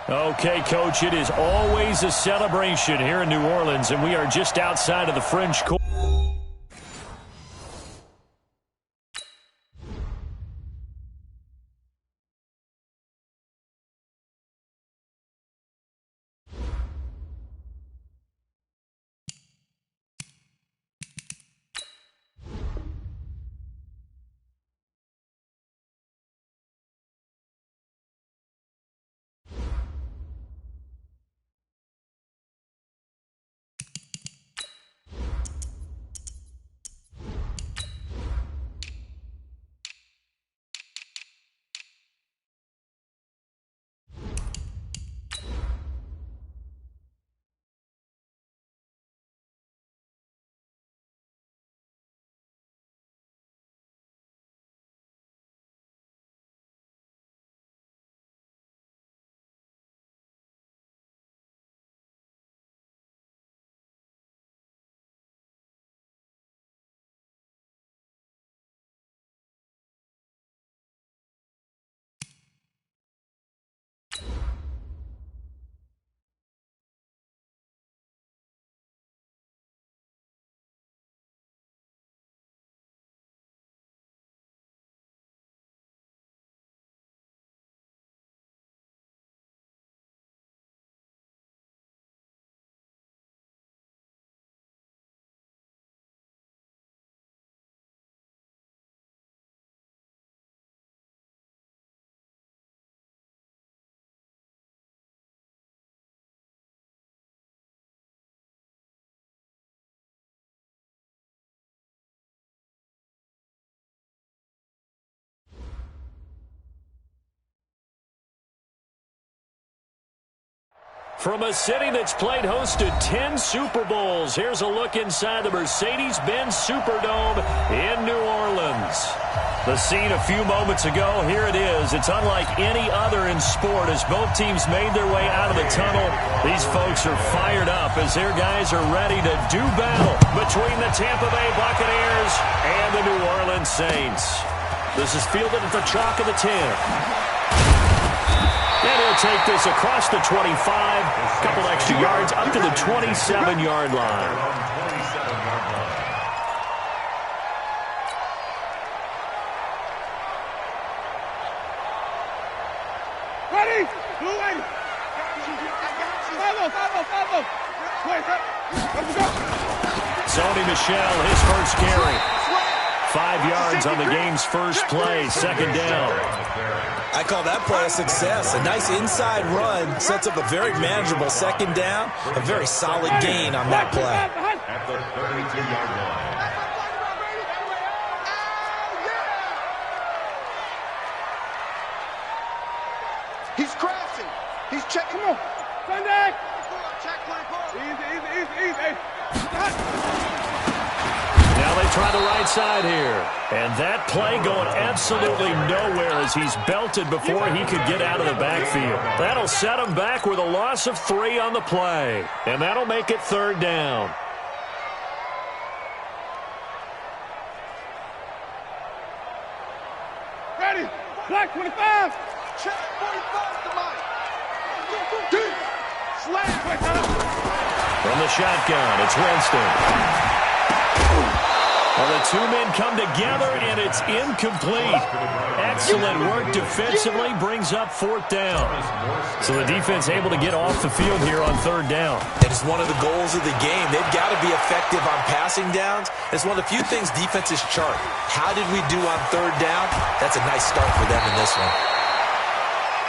Okay, Coach, it is always a celebration here in New Orleans, and we are just outside of the French Quarter. From a city that's played host to 10 Super Bowls, here's a look inside the Mercedes-Benz Superdome in New Orleans. The scene a few moments ago, here it is. It's unlike any other in sport as both teams made their way out of the tunnel. These folks are fired up as their guys are ready to do battle between the Tampa Bay Buccaneers and the New Orleans Saints. This is fielded at the chalk of the 10. And he'll take this across the 25, a couple extra yards up to the 27-yard line. Ready? Blue lady. Follow. Wait, let's go. Sony Michel, his first carry. 5 yards on the game's first play, second down. I call that play a success. A nice inside run sets up a very manageable second down. A very solid gain on that play. At the 32-yard line. He's crashing. He's checking. Come on. Sunday. Check 24. Easy. Now they try the right side here. And that play going absolutely nowhere as he's belted before he could get out of the backfield. That'll set him back with a loss of 3 on the play. And that'll make it third down. Ready. Black 25. Check 45 to Mike. Slam. From the shotgun, it's Winston. Well, the two men come together, and it's incomplete. Excellent work defensively brings up fourth down. So the defense able to get off the field here on third down. It is one of the goals of the game. They've got to be effective on passing downs. It's one of the few things defenses chart. How did we do on third down? That's a nice start for them in this one.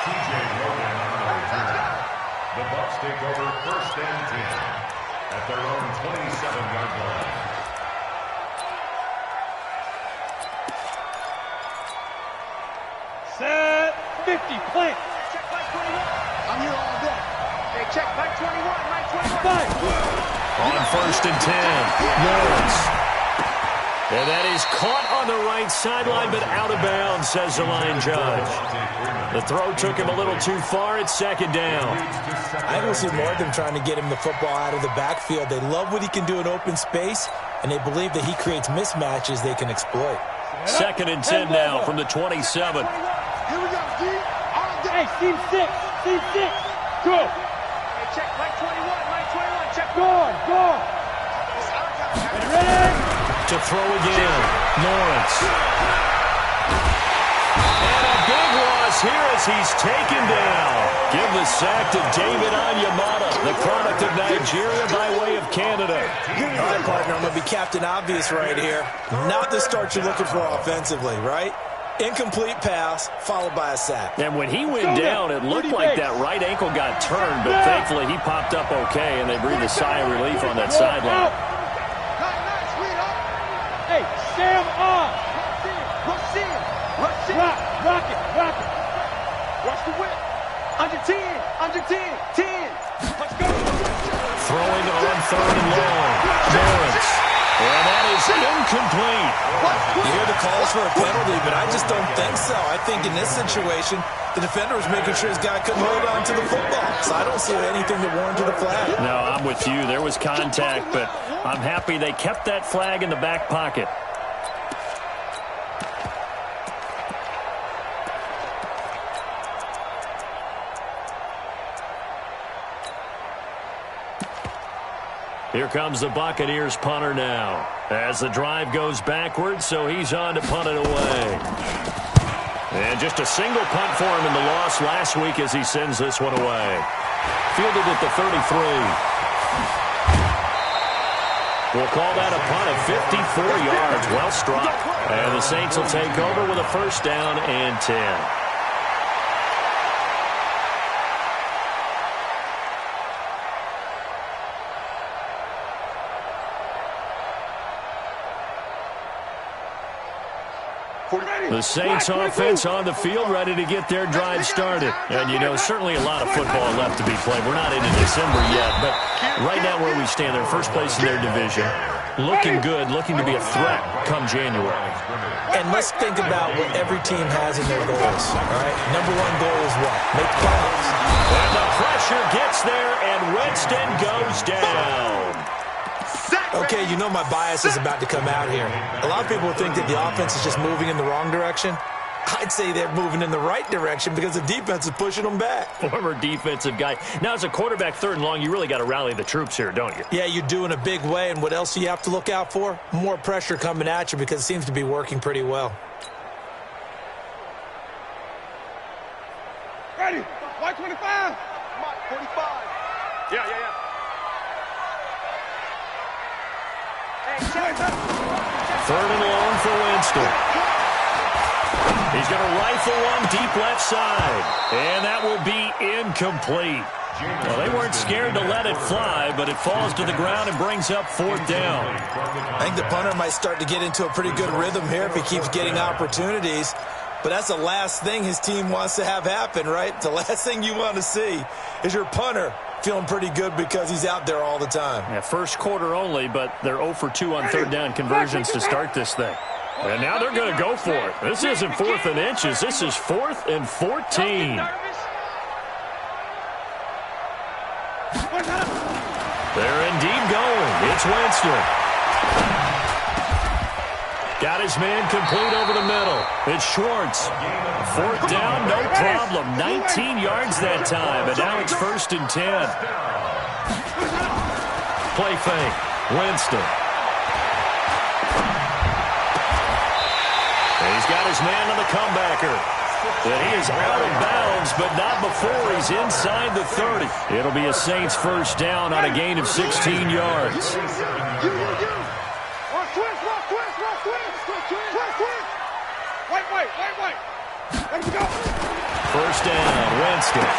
TJ Logan on the return. The Bucs take over first and 10 at their own 27-yard line. Set 50, plant. Check back 21. I'm here all day. Hey, check back 21, right 21. On first and 10, Lawrence. And that is caught on the right sideline, but out of bounds, says the line judge. The throw took him a little too far. It's second down. I don't see more of them trying to get him the football out of the backfield. They love what he can do in open space, and they believe that he creates mismatches they can exploit. Second and 10 now from the 27. Here we go, D. All day. Hey, team 6. Go. Hey, check, Mike 21, check. Go. Ready? To throw again, Lawrence. And a big loss here as he's taken down. Give the sack to David Onyemata, the product of Nigeria by way of Canada. All right, partner, I'm going to be Captain Obvious right here. Not the start you're looking for offensively, right? Incomplete pass, followed by a sack. And when he went down, it looked like that right ankle got turned, but thankfully he popped up okay, and they breathed a sigh of relief on that sideline. Hey, Sam on. Rush in. Rock it. Rush the whip. Under 10. 10. Let's go. Throwing on third and long. Lawrence. And that is incomplete. You hear the calls for a penalty, but I just don't think so. I think in this situation, the defender was making sure his guy couldn't hold on to the football. So I don't see anything that warranted a flag. No, I'm with you. There was contact, but I'm happy they kept that flag in the back pocket. Here comes the Buccaneers punter now as the drive goes backwards, so he's on to punt it away. And just a single punt for him in the loss last week as he sends this one away. Fielded at the 33. We'll call that a punt of 54 yards. Well struck. And the Saints will take over with a first down and 10. The Saints offense on the field, ready to get their drive started. And, you know, certainly a lot of football left to be played. We're not into December yet, but right now where we stand, they're first place in their division. Looking good, looking to be a threat come January. And let's think about what every team has in their goals, all right? Number one goal is what? Make the playoffs. And the pressure gets there, and Winston goes down. Okay, you know my bias is about to come out here. A lot of people think that the offense is just moving in the wrong direction. I'd say they're moving in the right direction because the defense is pushing them back. Former defensive guy. Now, as a quarterback, third and long, you really got to rally the troops here, don't you? Yeah, you do in a big way. And what else do you have to look out for? More pressure coming at you because it seems to be working pretty well. Ready. White 25. Mike 45. Yeah. Third and long for Winston. He's going to rifle one deep left side. And that will be incomplete. Well, they weren't scared to let it fly, but it falls to the ground and brings up fourth down. I think the punter might start to get into a pretty good rhythm here if he keeps getting opportunities. But that's the last thing his team wants to have happen, right? The last thing you want to see is your punter feeling pretty good because he's out there all the time. Yeah, first quarter only, but they're 0 for 2 on third down conversions to start this thing. And now they're going to go for it. This isn't 4th and inches. This is 4th and 14. They're indeed going. It's Winston. Got his man complete over the middle. It's Schwartz. Fourth down, no problem. 19 yards that time, and now it's 1st and 10. Play fake. Winston. And he's got his man on the comebacker. And he is out of bounds, but not before he's inside the 30. It'll be a Saints first down on a gain of 16 yards. Wait. Let's go. First down, Winston.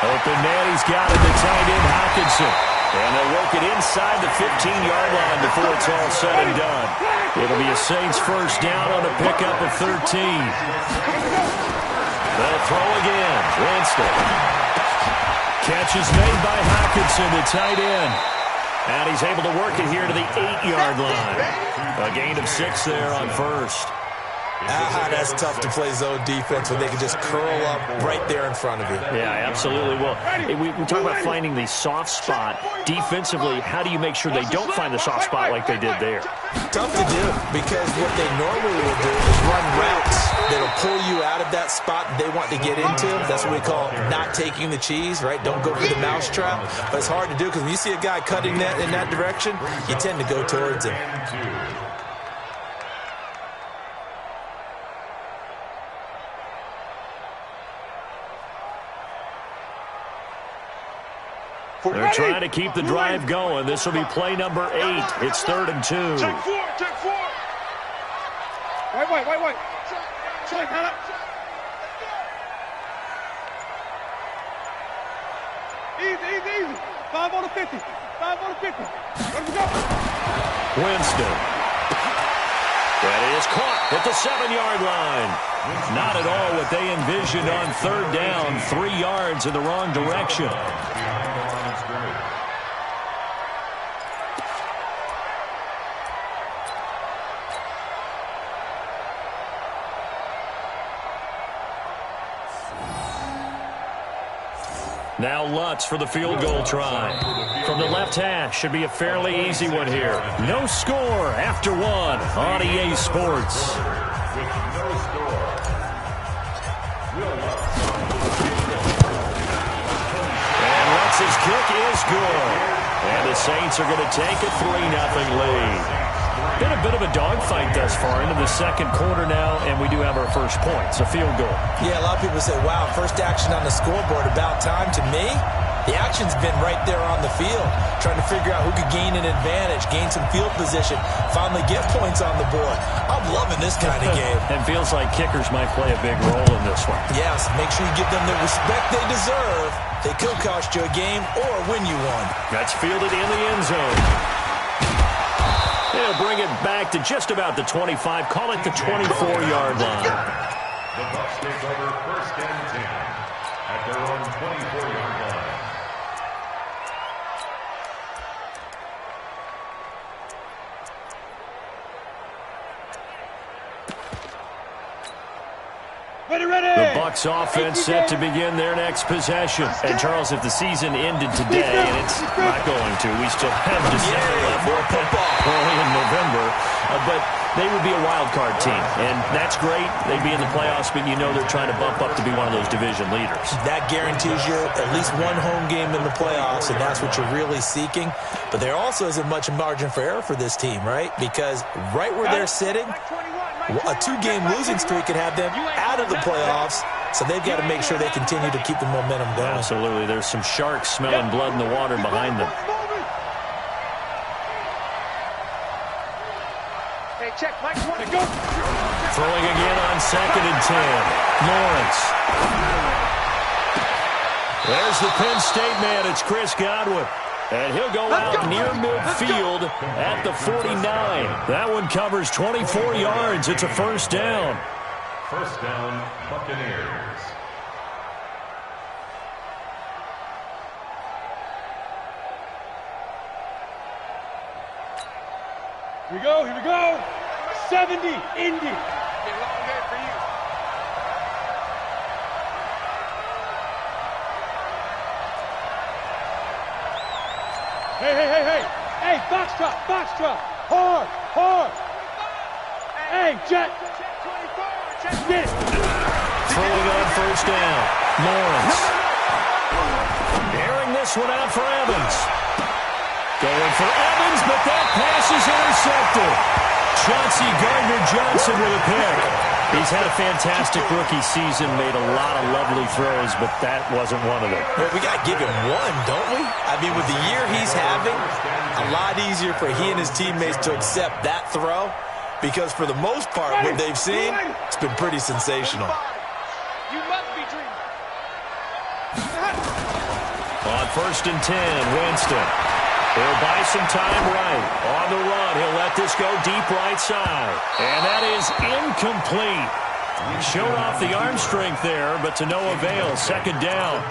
Open man, he's got it to tight end Hockenson. And they'll work it inside the 15-yard line before it's all said and done. It'll be a Saints first down on a pickup of 13. They'll throw again. Winston. Catch is made by Hockenson, the tight end. And he's able to work it here to the 8-yard line. A gain of 6 there on first. That's tough to play zone defense when they can just curl up right there in front of you. Yeah, absolutely. Well, we talk about finding the soft spot. Defensively, how do you make sure they don't find the soft spot like they did there? Tough to do, because what they normally will do is run routes that'll pull you out of that spot they want to get into. That's what we call not taking the cheese, right? Don't go for the mousetrap. But it's hard to do, because when you see a guy cutting that in that direction, you tend to go towards him. They're trying to keep the drive going. This will be play number 8. It's 3rd and 2. Check four. Wait. Check, Hannah. Easy. 5 on the 50. Let me go. Winston. That is caught at the 7-yard line. Not at all what they envisioned on 3rd down. 3 yards in the wrong direction. Now Lutz for the field goal try. From the left hash, should be a fairly easy one here. No score after 1 on EA Sports. And Lutz's kick is good. And the Saints are going to take a 3-0 lead. Been a bit of a dogfight thus far into the second quarter now, and we do have our first points, a field goal. Yeah, a lot of people say, wow, first action on the scoreboard, about time. To me, the action's been right there on the field, trying to figure out who could gain an advantage, gain some field position, finally get points on the board. I'm loving this kind of game. And feels like kickers might play a big role in this one. Yes, make sure you give them the respect they deserve. They could cost you a game or win you one. That's fielded in the end zone. They'll bring it back to just about the 25. Call it the 24-yard line. The Bucs take over 1st and 10 at their own 24-yard line. The Bucs offense set to begin their next possession. And Charles, if the season ended today, and it's not going to, we still have December left, more football early in November, but they would be a wild card team, and that's great. They'd be in the playoffs, but you know they're trying to bump up to be one of those division leaders. That guarantees you at least one home game in the playoffs, and that's what you're really seeking. But there also isn't much margin for error for this team, right? Because right where they're sitting, a 2-game losing streak could have them out of the playoffs, so they've got to make sure they continue to keep the momentum going. Absolutely. There's some sharks smelling blood in the water behind them. Hey, check, Mike, go. Throwing again on 2nd and 10. Lawrence. There's the Penn State man. It's Chris Godwin. And he'll go out near midfield at the 49. That one covers 24 yards. It's a 1st down. 1st down, Buccaneers. Here we go. 70, Indy. Long day for you. Hey, box drop. Hard. Hey, jet. Get it. Throwing on 1st down. Lawrence. Airing this one out for Evans. Going for Evans, but that pass is intercepted. Chauncey Gardner-Johnson with a pick. He's had a fantastic rookie season, made a lot of lovely throws, but that wasn't one of them. Well, we got to give him one, don't we? I mean, with the year he's having, a lot easier for he and his teammates to accept that throw, because for the most part, what they've seen, it's been pretty sensational. You must be dreaming. On 1st and 10, Winston. He'll buy some time right. On the run, he'll let this go deep right side. And that is incomplete. Showed off the arm strength there, but to no avail. Second down.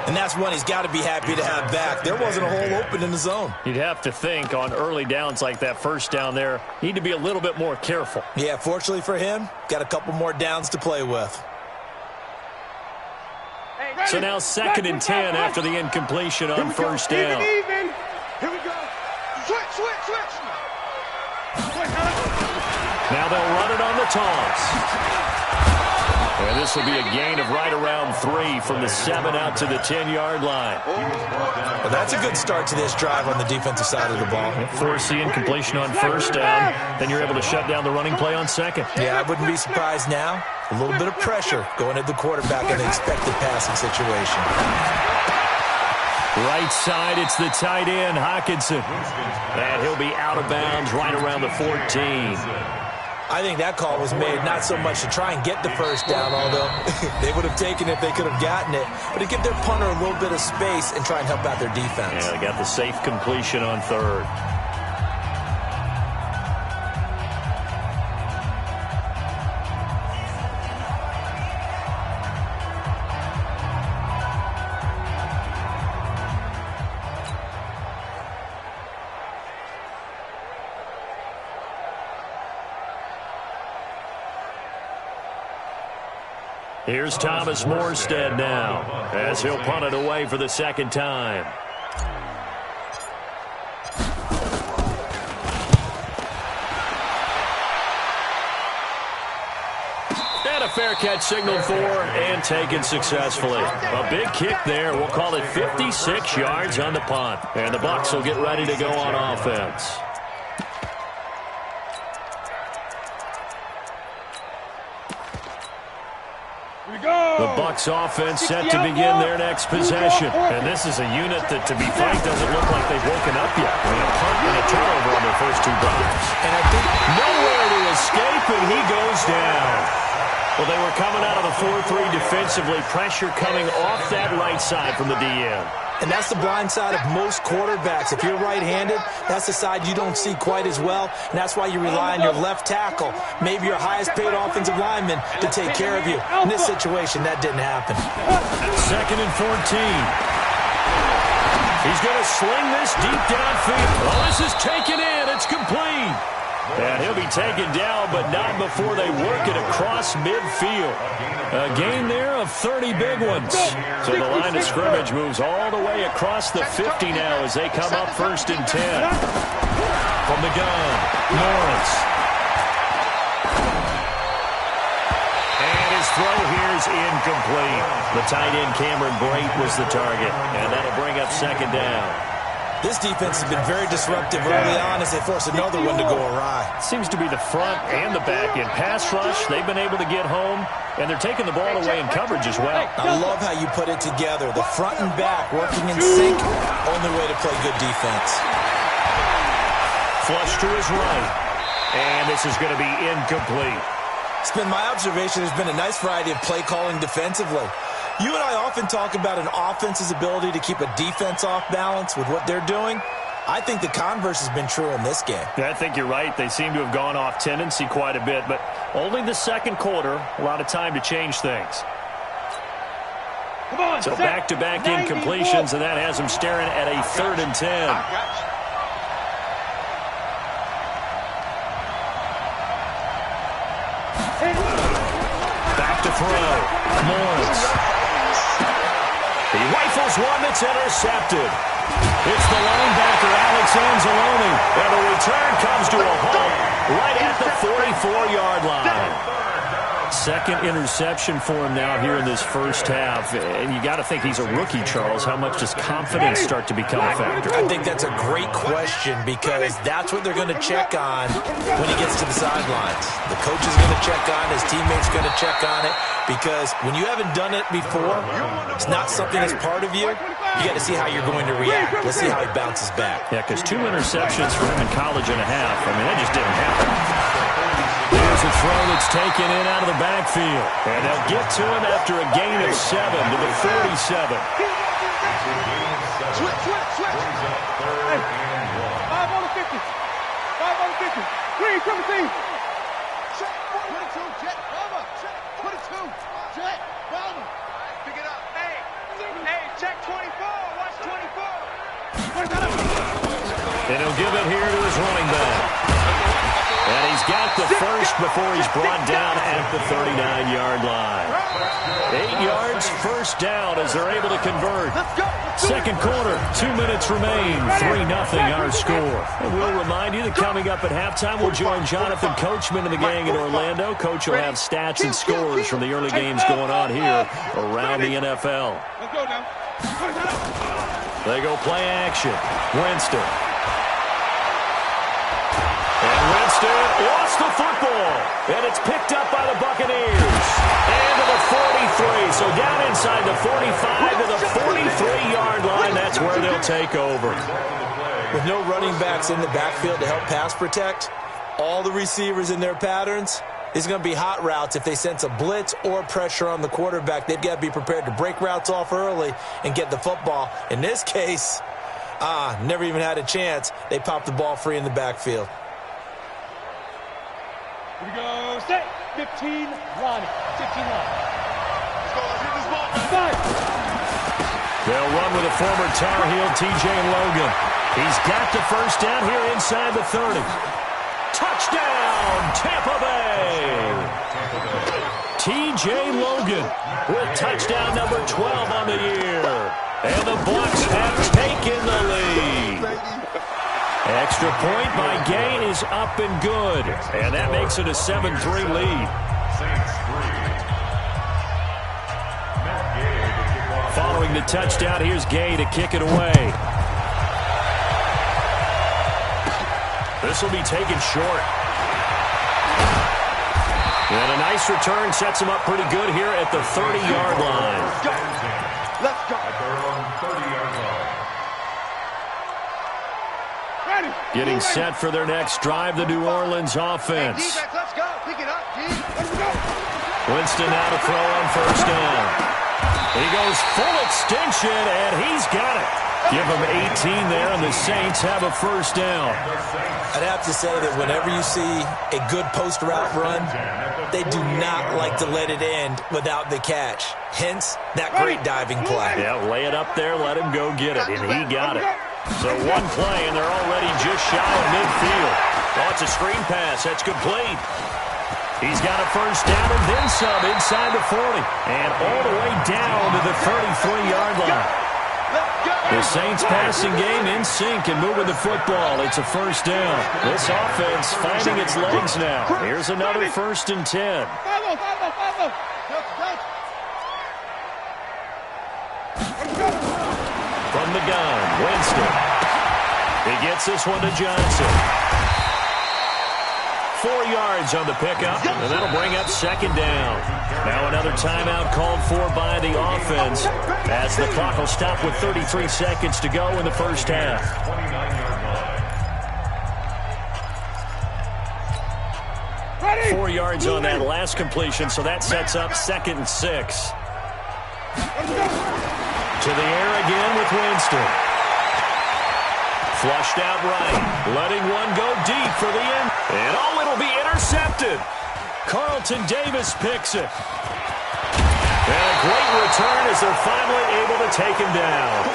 And that's one he's got to be happy to have back. There wasn't a hole open in the zone. You'd have to think on early downs like that first down there, need to be a little bit more careful. Yeah, fortunately for him, got a couple more downs to play with. So now 2nd and 10 after the incompletion on first down. Even. Here we go. Switch. Now they'll run it on the toss. And this will be a gain of right around 3 from the 7 out to the 10-yard line. Well, that's a good start to this drive on the defensive side of the ball. Force the incompletion on first down, then you're able to shut down the running play on second. Yeah, I wouldn't be surprised now. A little bit of pressure going at the quarterback in an expected passing situation. Right side, it's the tight end, Hockenson. And he'll be out of bounds right around the 14. I think that call was made not so much to try and get the first down, although they would have taken it if they could have gotten it, but to give their punter a little bit of space and try and help out their defense. Yeah, they got the safe completion on third. Here's Thomas Morstead now, as he'll punt it away for the second time. And a fair catch signaled for and taken successfully. A big kick there. We'll call it 56 yards on the punt. And the Bucs will get ready to go on offense. The Bucs offense set to begin their next possession. And this is a unit that, to be frank, doesn't look like they've woken up yet. I mean, a punt and a turnover on their first 2 drives. And I think nowhere to escape, and he goes down. Well, they were coming out of the 4-3 defensively. Pressure coming off that right side from the DN. And that's the blind side of most quarterbacks. If you're right-handed, that's the side you don't see quite as well, and that's why you rely on your left tackle, maybe your highest-paid offensive lineman, to take care of you. In this situation, that didn't happen. 2nd and 14. He's going to sling this deep downfield. Oh, this is taken in. It's complete. And he'll be taken down, but not before they work it across midfield. A gain there of 30 big ones. So the line of scrimmage moves all the way across the 50 now as they come up 1st and 10. From the gun, Morris. And his throw here is incomplete. The tight end, Cameron Brate, was the target. And that'll bring up 2nd down. This defense has been very disruptive early on as they force another one to go awry. Seems to be the front and the back end. Pass rush, they've been able to get home, and they're taking the ball away in coverage as well. I love how you put it together. The front and back working in sync, only way to play good defense. Flush to his right, and this is going to be incomplete. It's been my observation there's been a nice variety of play calling defensively. You and I often talk about an offense's ability to keep a defense off balance with what they're doing. I think the converse has been true in this game. Yeah, I think you're right. They seem to have gone off tendency quite a bit, but only the second quarter, a lot of time to change things. So back-to-back incompletions, and that has them staring at a 3rd and 10. Back to throw. Morris. He rifles one that's intercepted. It's the linebacker, Alex Anzalone. And the return comes to a halt right at the 44-yard line. Second interception for him now here in this first half. And you got to think he's a rookie, Charles. How much does confidence start to become a factor? I think that's a great question because that's what they're going to check on when he gets to the sidelines. The coach is going to check on, his teammates are going to check on it because when you haven't done it before, it's not something that's part of you. You got to see how you're going to react. Let's see how he bounces back. Yeah, because 2 interceptions for him in college and a half. I mean, that just didn't happen. There's a throw that's taken in out of the backfield. And they'll get to him after a gain of 7 to the 47. Switch. Hey, 5 on the 50. 5 on the 50. Green, 17. Check 22, jet, cover. Check. first before he's brought down at the 39-yard line. 8 yards, first down as they're able to convert. Second quarter, 2 minutes remain. 3-0 our score. And we'll remind you that coming up at halftime, we'll join Jonathan Coachman and the gang in Orlando. Coach will have stats and scores from the early games going on here around the NFL. Let's go now. They go play action. Winston. And Winston lost the football. And it's picked up by the Buccaneers. And to the 43. So down inside the 45 to the 43-yard line. That's where they'll take over. With no running backs in the backfield to help pass protect, all the receivers in their patterns, it's going to be hot routes. If they sense a blitz or pressure on the quarterback, they've got to be prepared to break routes off early and get the football. In this case, never even had a chance. They popped the ball free in the backfield. Here we go. Set. 15, Ronnie. 15 line. Let's go. Let's hit this ball. 5. They'll run with a former Tar Heel, T.J. Logan. He's got the first down here inside the 30. Touchdown, Tampa Bay! T.J. Logan with touchdown number 12 on the year. And the Bucs have taken the lead. Extra point by Gay is up and good. And that makes it a 7-3 lead. Following the touchdown, here's Gay to kick it away. This will be taken short. And a nice return sets him up pretty good here at the 30-yard line. Let's go. At their own 30-yard line. Ready. Getting set for their next drive, the New Orleans offense. Defense, let's go. Pick it up, G. Let's go. Winston now to throw on first down. He goes full extension, and he's got it. Give him 18 there, and the Saints have a first down. I'd have to say that whenever you see a good post route run, they do not like to let it end without the catch. Hence, that great diving play. Yeah, lay it up there, let him go get it, and he got it. So one play, and they're already just shy of midfield. Oh, it's a screen pass. That's complete. He's got a first down and then some inside the 40. And all the way down to the 33-yard line. The Saints passing game in sync and moving the football. It's a first down. This offense finding its legs now. Here's another 1st and 10. From the gun, Winston. He gets this one to Johnson. 4 yards on the pickup, and that'll bring up second down. Now another timeout called for by the offense as the clock will stop with 33 seconds to go in the first half. 4 yards on that last completion, so that sets up 2nd and 6. To the air again with Winston. Flushed out right, letting one go deep for the end. And it'll be intercepted. Carlton Davis picks it. And a great return as they're finally able to take him down.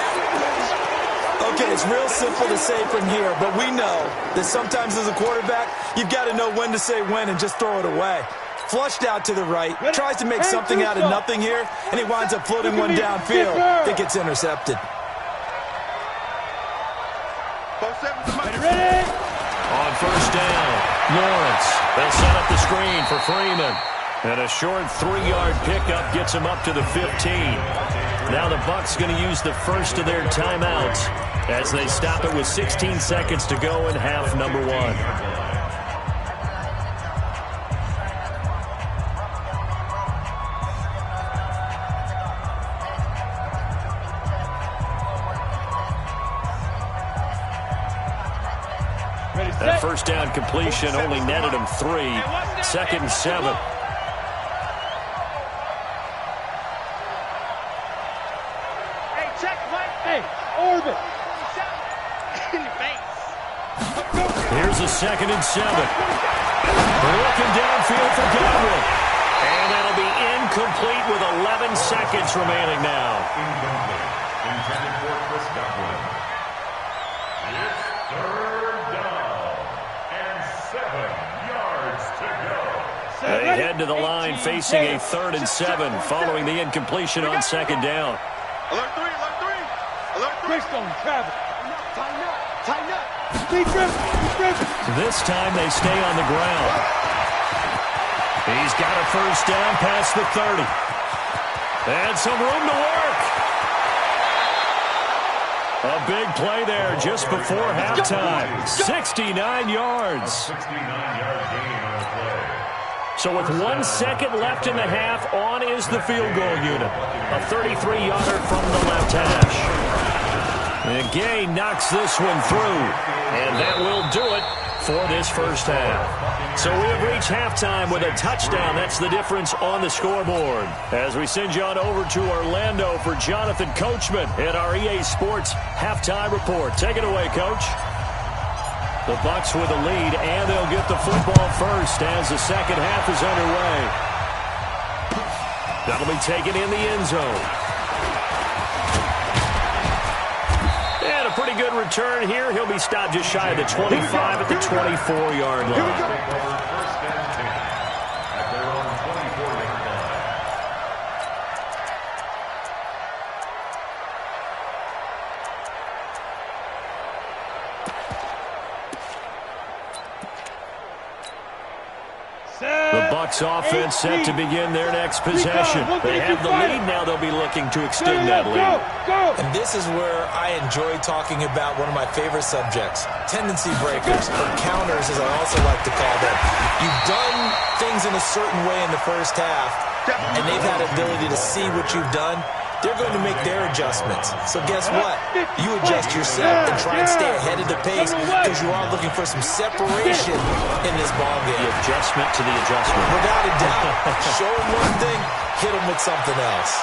Okay, it's real simple to say from here, but we know that sometimes as a quarterback, you've got to know when to say when and just throw it away. Flushed out to the right, tries to make something out of nothing here, and he winds up floating one downfield that gets intercepted. Ready? On first down, Lawrence. They'll set up the screen for Freeman. And a short 3-yard pickup gets him up to the 15. Now the Bucs going to use the first of their timeouts as they stop it with 16 seconds to go in half number 1. That first down completion only netted him 3. 2nd and 7. Hey, check, Mike. Hey, orbit. In your face. Here's a 2nd and 7. Looking downfield for Godwin. And that'll be incomplete with 11 seconds remaining now. Incomplete. Intended for Chris Godwin. It's 3rd down and 7 yards to go. head to the line facing a 3rd and 7 following the incompletion on 2nd down. Alert 3, alert 3. Alert 3. Quick on Travis. Tighten up, tighten up. Speed trip. This time they stay on the ground. He's got a 1st down past the 30. And some room to work. A big play there just before halftime. 69 yards. 69-yard gain on the play. So with 1 second left in the half, on is the field goal unit. A 33-yarder from the left hash. And Gay knocks this one through. And that will do it for this first half. So we have reached halftime with a touchdown. That's the difference on the scoreboard. As we send you on over to Orlando for Jonathan Coachman in our EA Sports Halftime Report. Take it away, Coach. The Bucs with a lead, and they'll get the football first as the second half is underway. That'll be taken in the end zone. And a pretty good return here. He'll be stopped just shy of the 25 at the 24-yard line. The Bucs offense set to begin their next possession. They have the lead. Now they'll be looking to extend that lead. And this is where I enjoy talking about one of my favorite subjects, tendency breakers, or counters as I also like to call them. You've done things in a certain way in the first half, and they've had the ability to see what you've done. They're going to make their adjustments. So guess what? You adjust yourself and try and stay ahead of the pace because you are looking for some separation in this ballgame. The adjustment to the adjustment. Without a doubt. Show them one thing, hit them with something else.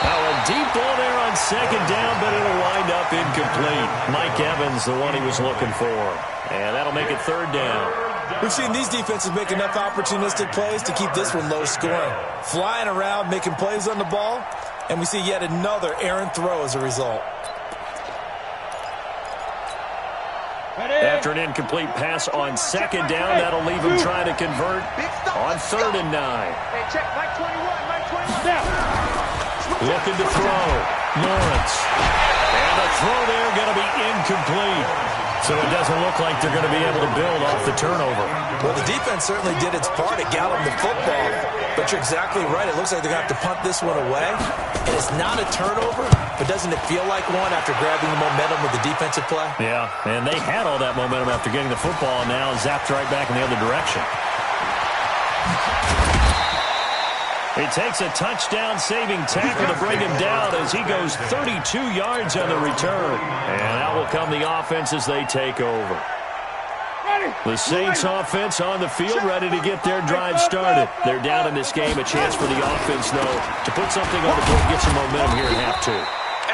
Now a deep ball there on 2nd down, but it'll wind up incomplete. Mike Evans, the one he was looking for. And that'll make it 3rd down. We've seen these defenses make enough opportunistic plays to keep this one low scoring. Flying around, making plays on the ball, and we see yet another errant throw as a result. After an incomplete pass on 2nd down, that'll leave him trying to convert on 3rd and 9. Hey, check Mike 21, Mike 21. Looking to throw. Lawrence. And the throw there going to be incomplete. So it doesn't look like they're going to be able to build off the turnover. Well, the defense certainly did its part at galloping the football, but you're exactly right. It looks like they're going to have to punt this one away, and it's not a turnover, but doesn't it feel like one after grabbing the momentum with the defensive play? Yeah, and they had all that momentum after getting the football, and now zapped right back in the other direction. It takes a touchdown-saving tackle to bring him down as he goes 32 yards on the return. And out will come the offense as they take over. The Saints offense on the field, ready to get their drive started. They're down in this game. A chance for the offense, though, to put something on the board, get some momentum here in half 2.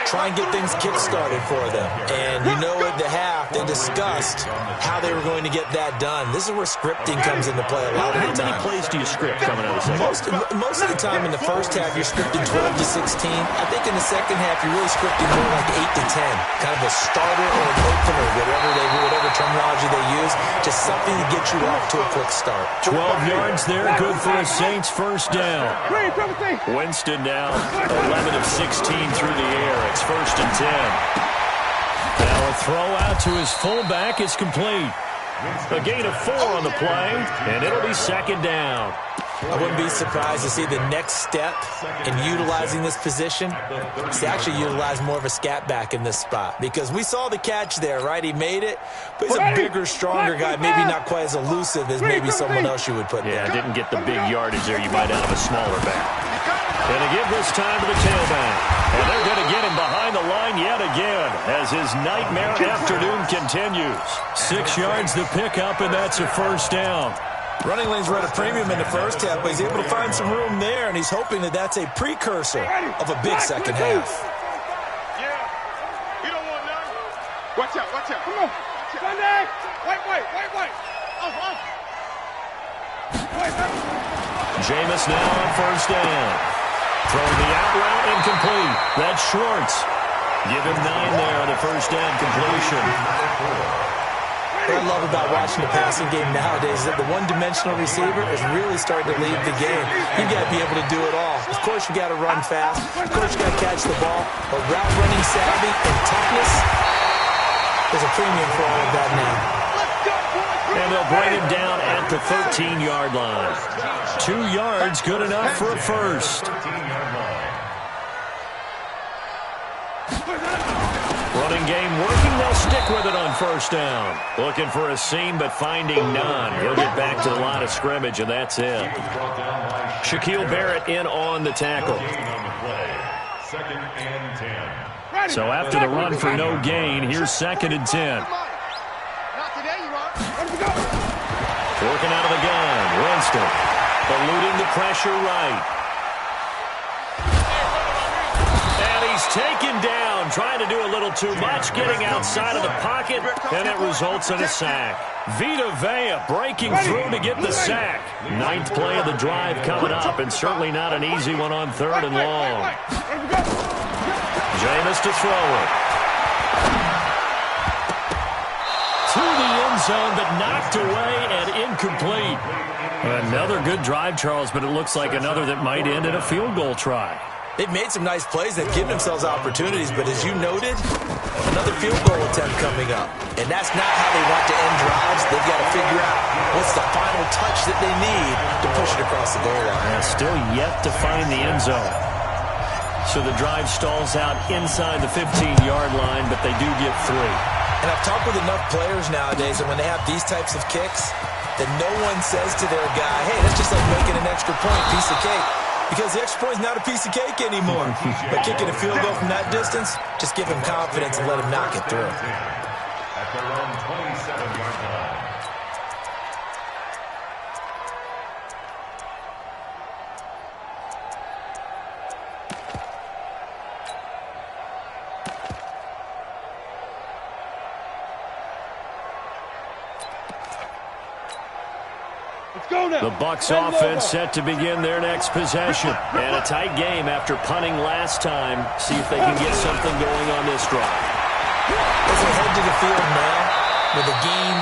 Try and get things kick-started for them. And you know at the half, they discussed how they were going to get that done. This is where scripting comes into play a lot of the time. How many plays do you script coming out of the second? Most of the time in the first half, you're scripting 12 to 16. I think in the second half, you're really scripting more like 8 to 10. Kind of a starter or an opener, whatever terminology they use. Just something to get you off to a quick start. 12 yards there, good for a Saints first down. Winston now 11 of 16 through the air. It's 1st and 10. Now a throw out to his fullback is complete. A gain of 4 on the play, and it'll be 2nd down. I wouldn't be surprised to see the next step in utilizing this position is to actually utilize more of a scat back in this spot. Because we saw the catch there, right? He made it, but he's a bigger, stronger guy, maybe not quite as elusive as maybe someone else you would put there. Yeah, didn't get the big yardage there. You might out of a smaller back. Going to give this time to the tailback. And they're going to get him behind the line yet again as his nightmare afternoon continues. 6 yards to pick up, and that's a first down. Running lanes were at a premium in the first half, but he's able to find some room there, and he's hoping that that's a precursor of a big second half. Yeah. You don't want none. Watch out, watch out. Come on. Sunday. Wait. Jameis now on first down. Throwing the out route incomplete. That's Schwartz. Give him 9 there on the first down completion. What I love about watching the passing game nowadays is that the one-dimensional receiver is really starting to lead the game. You've got to be able to do it all. Of course, you got to run fast. Of course, you got to catch the ball. But route running savvy and toughness, there's a premium for all of that now. And they'll bring him down at the 13-yard line. 2 yards, good enough for a first. Running game working. They'll stick with it on first down. Looking for a seam, but finding none. He'll get back to the line of scrimmage, and that's it. Shaquille Barrett in on the tackle. Second and 10. So after the run for no gain, here's 2nd and 10. Working out of the gun. Winston eluding the pressure right. And he's taken down, trying to do a little too much, getting outside of the pocket, and it results in a sack. Vita Vea breaking through to get the sack. 9th play of the drive coming up, and certainly not an easy one on 3rd and long. Jameis to throw it. To the end zone, but knocked away and incomplete. Another good drive, Charles, but it looks like another that might end in a field goal try. They've made some nice plays. They've given themselves opportunities, but as you noted, another field goal attempt coming up. And that's not how they want to end drives. They've got to figure out what's the final touch that they need to push it across the goal line. And still yet to find the end zone. So the drive stalls out inside the 15-yard line, but they do get 3. And I've talked with enough players nowadays that when they have these types of kicks, that no one says to their guy, hey, that's just like making an extra point, piece of cake. Because the extra point is not a piece of cake anymore. But kicking a field goal from that distance, just give him confidence and let him knock it through. At their own 27-yard line. The Bucs offense set to begin their next possession. And a tight game after punting last time. See if they can get something going on this drive. As they head to the field now, with a game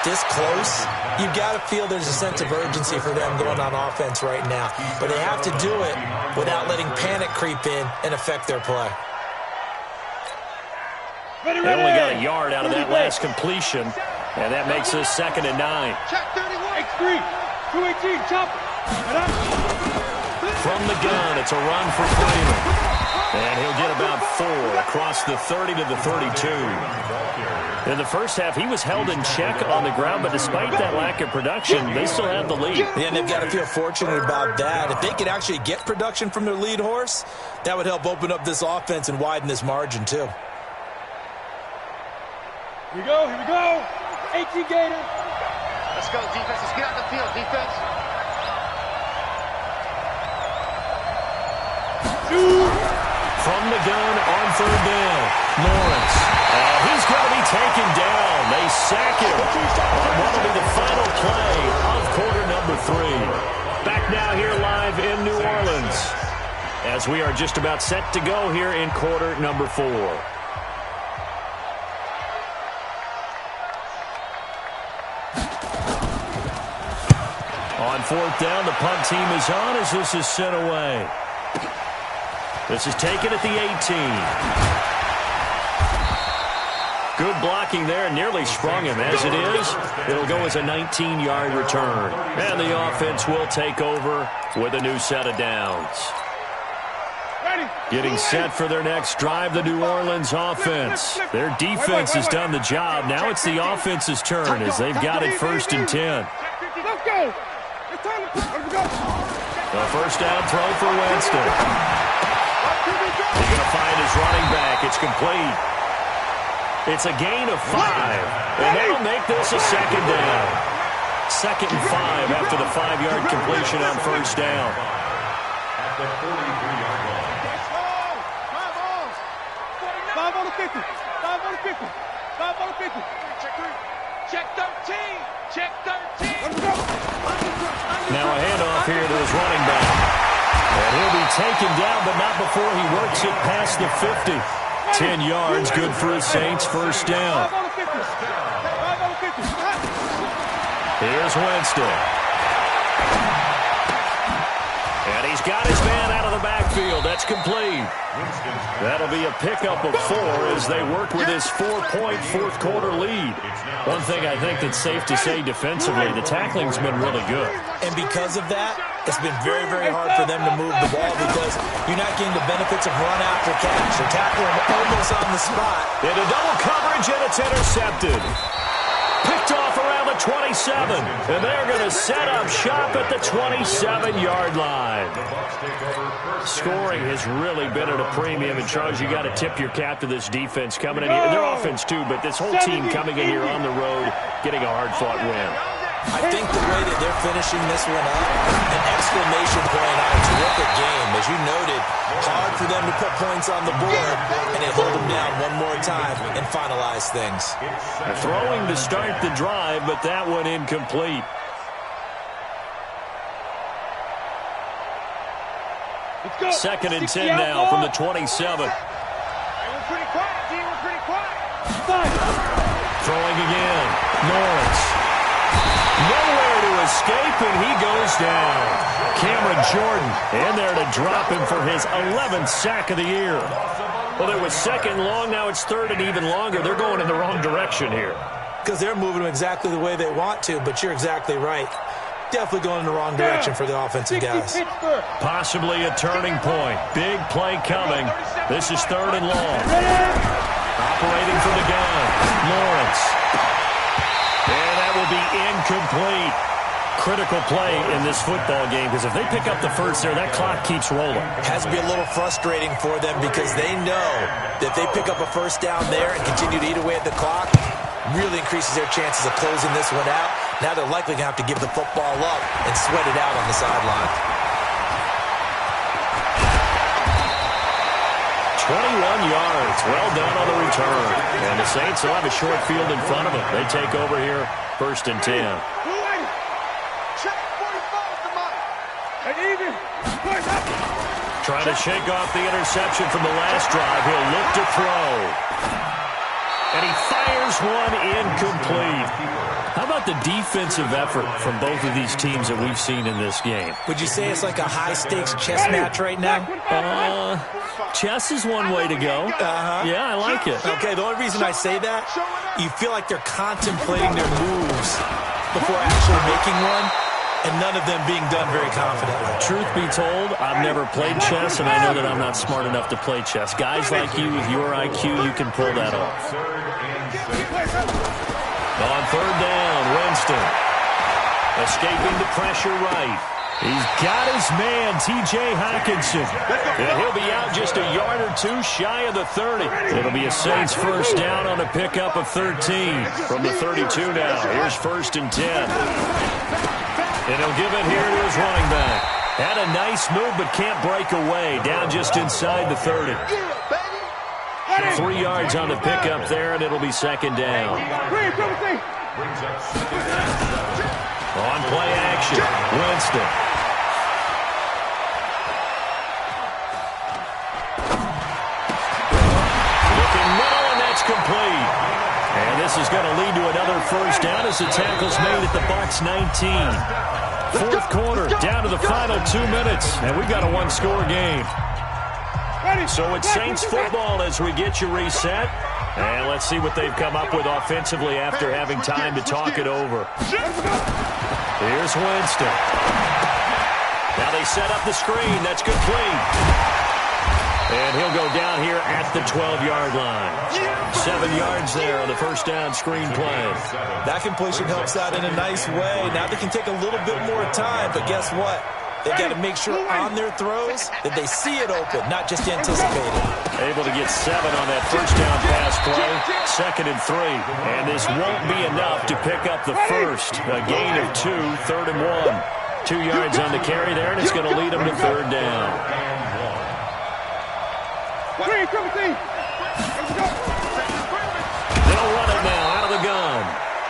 this close, you've got to feel there's a sense of urgency for them going on offense right now. But they have to do it without letting panic creep in and affect their play. They only got a yard out of that last completion. And that makes us 2nd and 9. Check 31. X3. 218. Chop. From the gun, it's a run for Freeman. And he'll get about 4 across the 30 to the 32. In the first half, he was held in check on the ground, but despite that lack of production, they still have the lead. Yeah, and they've got to feel fortunate about that. If they could actually get production from their lead horse, that would help open up this offense and widen this margin, too. Here we go, here we go. 18 Gator. Let's go, defense. Let's get out the field, defense. From the gun on 3rd down, Lawrence. He's going to be taken down. They sack him on what will be the final play of quarter number 3. Back now here live in New Orleans as we are just about set to go here in quarter number 4. On 4th down, the punt team is on as this is sent away. This is taken at the 18. Good blocking there, nearly sprung him. As it is, it'll go as a 19-yard return. And the offense will take over with a new set of downs. Getting set for their next drive, the New Orleans offense. Their defense has done the job. Now it's the offense's turn as they've got it 1st and 10. Let's go. The first down throw for Winston. He's going to find his running back. It's complete. It's a gain of 5. And that'll make this a 2nd down. 2nd and 5 after the 5-yard completion on first down. At the 43-yard line. 5 on the 50. 5 on the 50. 5 on the 50. Check 13. Check 13. Now a handoff here to his running back. And he'll be taken down, but not before he works it past the 50. 10 yards, good for his Saints, first down. Here's Winston. And he's got his man out of the backfield. That's complete. That'll be a pickup of 4 as they work with his 4-point fourth-quarter lead. One thing I think that's safe to say defensively, the tackling's been really good. And because of that, it's been very, very hard for them to move the ball because you're not getting the benefits of run after catch. They're tackling almost on the spot. Into double coverage, and it's intercepted. Picked off around the 27, and they're going to set up shop at the 27-yard line. Scoring has really been at a premium, and Charles, you got to tip your cap to this defense coming in here. Their offense too, but this whole team coming in here on the road, getting a hard-fought win. I think the way that they're finishing this one up, an exclamation point on a terrific game. As you noted, hard for them to put points on the board, and they hold them down one more time and finalize things. Throwing to start the drive, but that one incomplete. Second and 10 now from the 27. We're pretty quiet, G. We're pretty quiet. Throwing again. Lawrence. Nowhere to escape, and he goes down. Cameron Jordan in there to drop him for his 11th sack of the year. Well, it was second long. Now it's third and even longer. They're going in the wrong direction here. Because they're moving them exactly the way they want to, but you're exactly right. Definitely going in the wrong direction for the offensive guys. Possibly a turning point. Big play coming. This is third and long. Operating from the gun. Lawrence. And that will be incomplete. Critical play in this football game because if they pick up the first there, that clock keeps rolling. Has to be a little frustrating for them because they know that if they pick up a first down there and continue to eat away at the clock, really increases their chances of closing this one out. Now they're likely going to have to give the football up and sweat it out on the sideline. 21 yards. Well done on the return. And the Saints will have a short field in front of them. They take over here, first and 10. Trying to shake off the interception from the last drive. He'll look to throw. And he fires one incomplete. How about the defensive effort from both of these teams that we've seen in this game? Would you say it's like a high-stakes chess match right now? Chess is one way to go. Yeah, I like it. Okay, the only reason I say that, you feel like they're contemplating their moves before actually making one, and none of them being done very confidently. Truth be told, I've never played chess, and I know that I'm not smart enough to play chess. Guys like you with your IQ, you can pull that off. On third down, Winston. Escaping the pressure right. He's got his man, T.J. Hockenson. And he'll be out just a yard or two shy of the 30. It'll be a Saints first down on a pickup of 13 from the 32 now. Here's first and 10. And he'll give it here to his running back. Had a nice move but can't break away. Down just inside the 30. 3 yards on the pickup there, and it'll be second down. On play action, Winston. Looking middle, and that's complete. And this is going to lead to another first down as the tackle's made at the Bucs 19. Fourth quarter, down to the final 2 minutes, and we've got a one-score game. So it's Saints football as we get you reset. And let's see what they've come up with offensively after having time to talk it over. Here's Winston. Now they set up the screen. That's complete. And he'll go down here at the 12-yard line. 7 yards there on the first down screen play. That completion helps out in a nice way. Now they can take a little bit more time, but guess what? They've got to make sure on their throws that they see it open, not just anticipate it. Able to get 7 on that first down pass play. Second and 3. And this won't be enough to pick up the first. A gain of 2, third and 1. 2 yards on the carry there, and it's going to lead them to third down. They'll run it now out of the gun.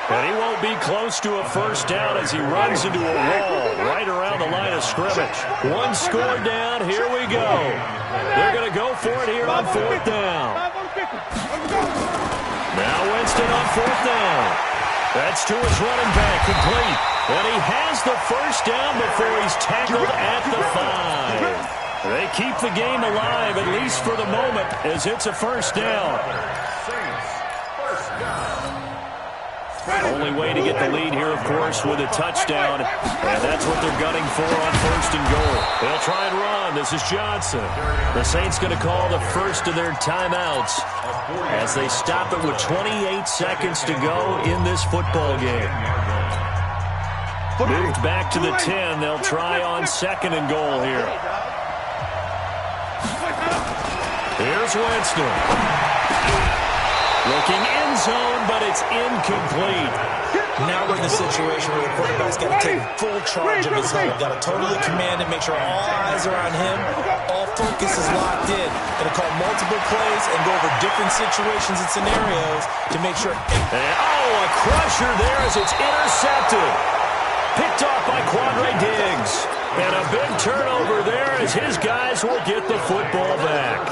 And he won't be close to a first down as he runs into a wall right around the line of scrimmage. One score down. Here we go. They're going to go for it here on fourth down. Now Winston on fourth down. That's to his running back, complete. And he has the first down before he's tackled at the 5. They keep the game alive, at least for the moment, as it's a first down. Only way to get the lead here, of course, with a touchdown. And that's what they're gunning for on first and goal. They'll try and run. This is Johnson. The Saints going to call the first of their timeouts as they stop it with 28 seconds to go in this football game. Moved back to the 10. They'll try on second and goal here. Here's Winston. Looking end zone, but it's incomplete. Now we're in the situation where the quarterback's got to take full charge of his home. Got to totally command it, make sure all eyes are on him. All focus is locked in. Going to call multiple plays and go over different situations and scenarios to make sure. A crusher there as it's intercepted. Picked off by Quandre Diggs. And a big turnover there as his guys will get the football back.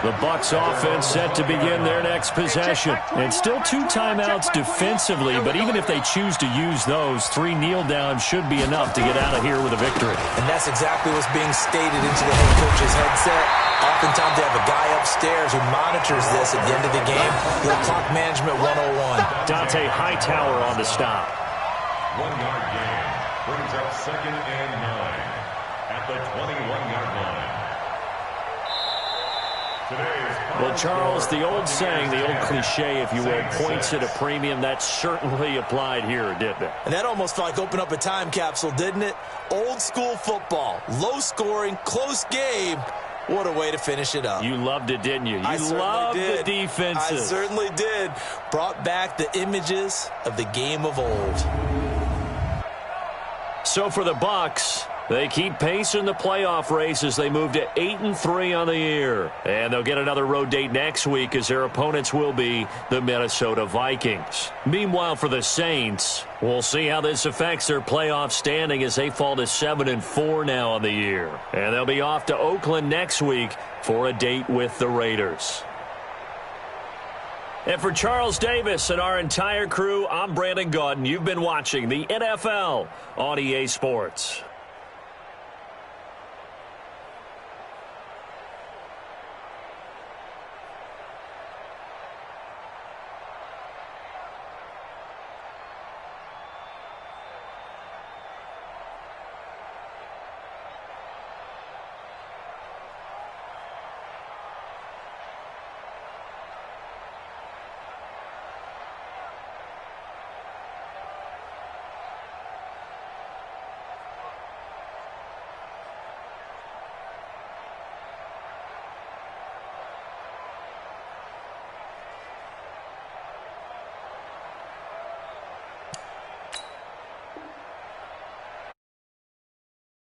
The Bucs offense set to begin their next possession. And still 2 timeouts defensively, but even if they choose to use those, 3 kneel downs should be enough to get out of here with a victory. And that's exactly what's being stated into the head coach's headset. Oftentimes they have a guy upstairs who monitors this at the end of the game. The clock management 101. Dante Hightower on the stop. 1-yard gain brings up 2nd and 9 at the 21-yard line. Well, Charles, the old saying, the old cliche, if you will, points at a premium. That certainly applied here, didn't it? And that almost felt like open up a time capsule, didn't it? Old school football, low scoring, close game. What a way to finish it up. You loved it, didn't you? You loved the defenses. I certainly did. Brought back the images of the game of old. So for the Bucs, they keep pace in the playoff race as they move to 8-3 on the year. And they'll get another road date next week as their opponents will be the Minnesota Vikings. Meanwhile, for the Saints, we'll see how this affects their playoff standing as they fall to 7-4 now on the year. And they'll be off to Oakland next week for a date with the Raiders. And for Charles Davis and our entire crew, I'm Brandon Gaudin. You've been watching the NFL on EA Sports.